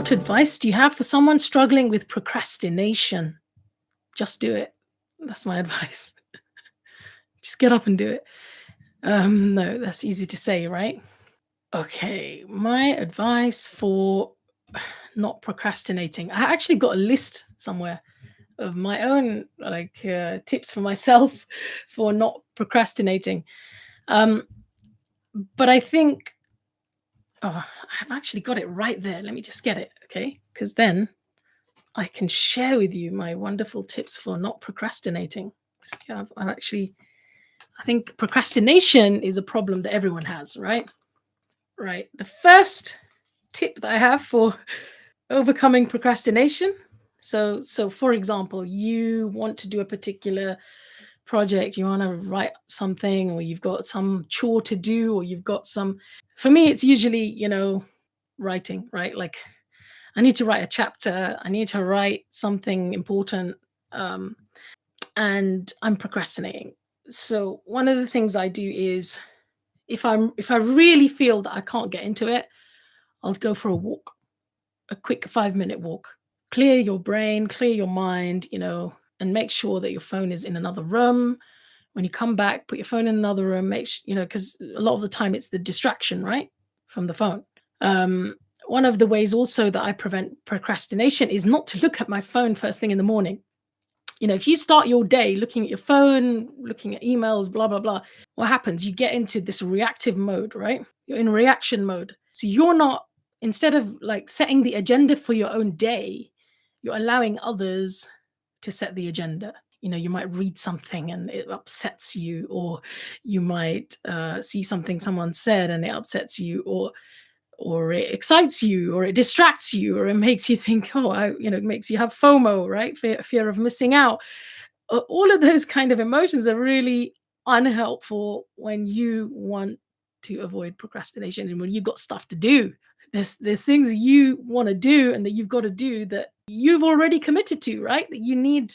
What advice do you have for someone struggling with procrastination? Just do it. That's my advice. Just get up and do it. No, that's easy to say, right? Okay, my advice for not procrastinating. I actually got a list somewhere of my own tips for myself for not procrastinating. Um, but I think I've actually got it right there. Let me just get it, okay? Because then I can share with you my wonderful tips for not procrastinating. So, yeah, I think procrastination is a problem that everyone has, right? Right. The first tip that I have for overcoming procrastination. So for example, you want to do a particular project, you want to write something, or you've got some chore to do, or you've got some, for me, it's usually, writing, right? Like I need to write a chapter, I need to write something important, um, and I'm procrastinating. So one of the things I do is if I really feel that I can't get into it, I'll go for a walk, a quick 5-minute walk. Clear your brain, clear your mind, and make sure that your phone is in another room. When you come back, put your phone in another room, because a lot of the time it's the distraction, right? From the phone. Um, One of the ways also that I prevent procrastination is not to look at my phone first thing in the morning. If you start your day looking at your phone, looking at emails, blah, blah, blah, what happens? You get into this reactive mode, right? You're in reaction mode. So you're not, instead of like setting the agenda for your own day, you're allowing others to set the agenda. You might read something and it upsets you, or you might see something someone said and it upsets you, or it excites you, or it distracts you, or it makes you think, it makes you have FOMO, right? Fear of missing out. All of those kind of emotions are really unhelpful when you want to avoid procrastination and when you've got stuff to do. There's things that you want to do and that you've got to do that you've already committed to, right? That you need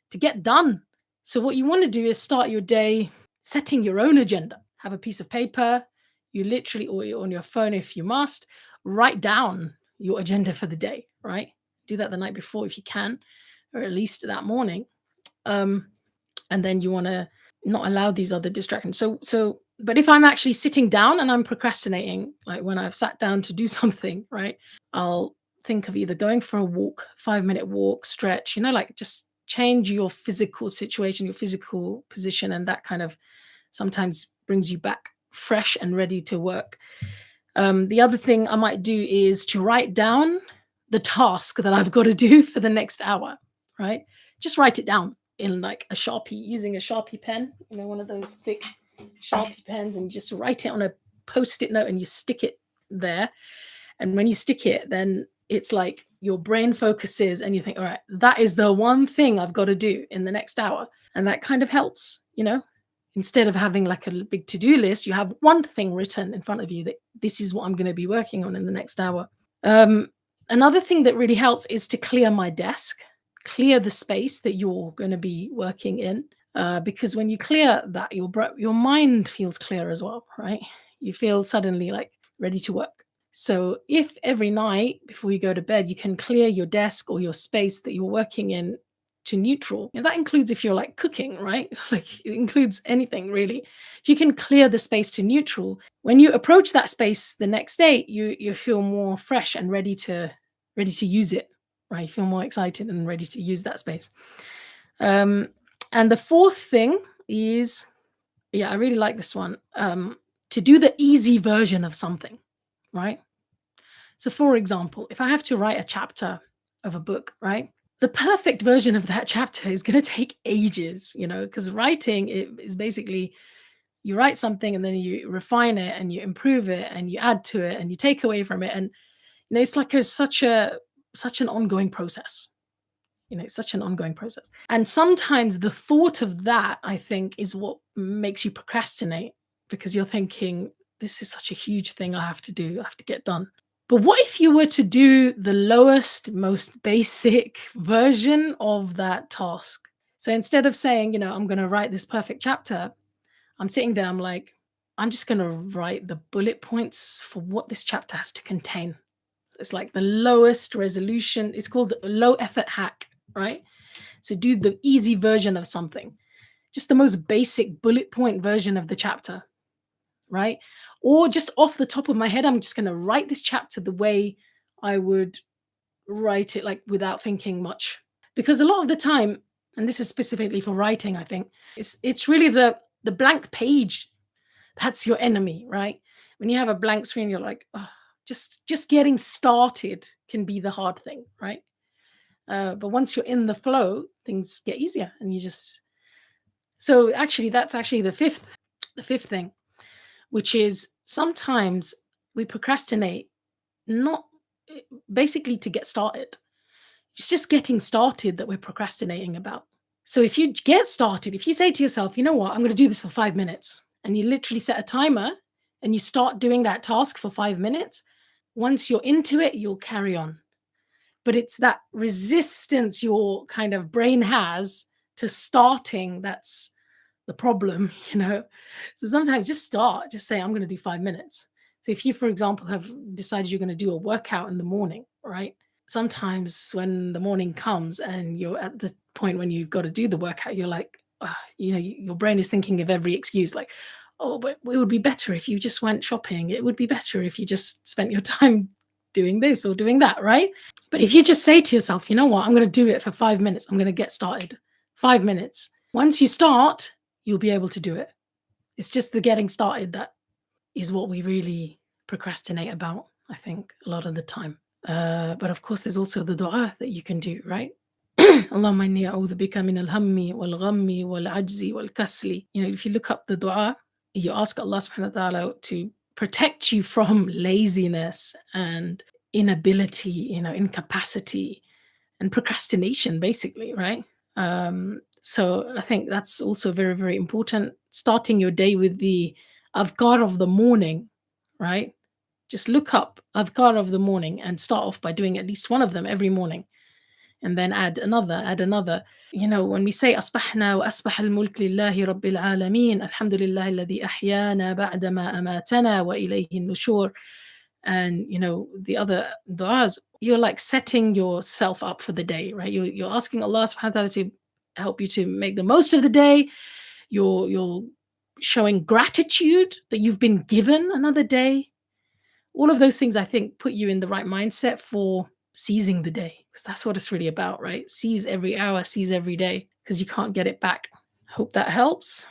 to get done. So what you want to do is start your day setting your own agenda. Have a piece of paper, you literally, or on your phone if you must, write down your agenda for the day, right? Do that the night before if you can, or at least that morning. And then you want to not allow these other distractions. But if I'm actually sitting down and I'm procrastinating, like when I've sat down to do something, right, I'll think of either going for a walk, 5-minute walk, stretch, like just change your physical situation, your physical position, and that kind of sometimes brings you back fresh and ready to work. The other thing I might do is to write down the task that I've got to do for the next hour, right? Just write it down in like a Sharpie, using a Sharpie pen, one of those thick Sharpie pens, and just write it on a Post-it note and you stick it there. And when you stick it, then it's like your brain focuses and you think, all right, that is the one thing I've got to do in the next hour. And that kind of helps, instead of having like a big to-do list, you have one thing written in front of you that this is what I'm going to be working on in the next hour. Another thing that really helps is to clear my desk, clear the space that you're going to be working in, because when you clear that, your mind feels clear as well, right? You feel suddenly like ready to work. So if every night before you go to bed, you can clear your desk or your space that you're working in to neutral, and that includes if you're like cooking, right? Like it includes anything really. If you can clear the space to neutral, when you approach that space the next day, you feel more fresh and ready to use it, right? You feel more excited and ready to use that space. And the fourth thing is, I really like this one, to do the easy version of something, right? So for example, if I have to write a chapter of a book, right? The perfect version of that chapter is going to take ages, because writing is basically you write something and then you refine it and you improve it and you add to it and you take away from it. And, it's like such an ongoing process. It's such an ongoing process. And sometimes the thought of that, I think, is what makes you procrastinate, because you're thinking, this is such a huge thing I have to do, I have to get done. But what if you were to do the lowest, most basic version of that task? So instead of saying, I'm going to write this perfect chapter, I'm sitting there, I'm like, I'm just going to write the bullet points for what this chapter has to contain. It's like the lowest resolution. It's called a low effort hack, right? So do the easy version of something, just the most basic bullet point version of the chapter, right? Or just off the top of my head, I'm just going to write this chapter the way I would write it, like without thinking much. Because a lot of the time, and this is specifically for writing, I think, it's really the blank page that's your enemy, right? When you have a blank screen, you're like, oh, just getting started can be the hard thing, right? But once you're in the flow, things get easier, and you just. So actually, that's actually the fifth thing, which is sometimes we procrastinate not basically to get started. It's just getting started that we're procrastinating about. So if you get started, if you say to yourself, you know what, I'm going to do this for 5 minutes, and you literally set a timer and you start doing that task for 5 minutes, once you're into it, you'll carry on. But it's that resistance your kind of brain has to starting that's the problem, you know? So sometimes just start, just say, I'm going to do 5 minutes. So if you, for example, have decided you're going to do a workout in the morning, right? Sometimes when the morning comes and you're at the point when you've got to do the workout, you're like, your brain is thinking of every excuse, like, oh, but it would be better if you just went shopping. It would be better if you just spent your time doing this or doing that, right? But if you just say to yourself, you know what, I'm going to do it for 5 minutes, I'm going to get started. 5 minutes. Once you start, you'll be able to do it. It's just the getting started that is what we really procrastinate about, I think, a lot of the time. But of course, there's also the dua that you can do, right? Allahumma inni a'udhu bika min al-hammi wal-ghammi wal-ajzi wal-kasli. If you look up the dua, you ask Allah subhanahu wa ta'ala to protect you from laziness and inability, incapacity and procrastination, basically, right? So I think that's also very, very important. Starting your day with the adhkar of the morning, right? Just look up adhkar of the morning and start off by doing at least one of them every morning. And then add another. When we say asbahna wa asbah al-mulk lillahi rabbil alameen, alhamdulillah alladhi ahyana ba'da ma amatana wa ilayhi nushur. And the other du'as, you're like setting yourself up for the day, right? You're asking Allah subhanahu wa ta'ala to help you to make the most of the day. You're showing gratitude that you've been given another day. All of those things, I think, put you in the right mindset for seizing the day, because that's what it's really about, right? Seize every hour, seize every day, because you can't get it back. Hope that helps.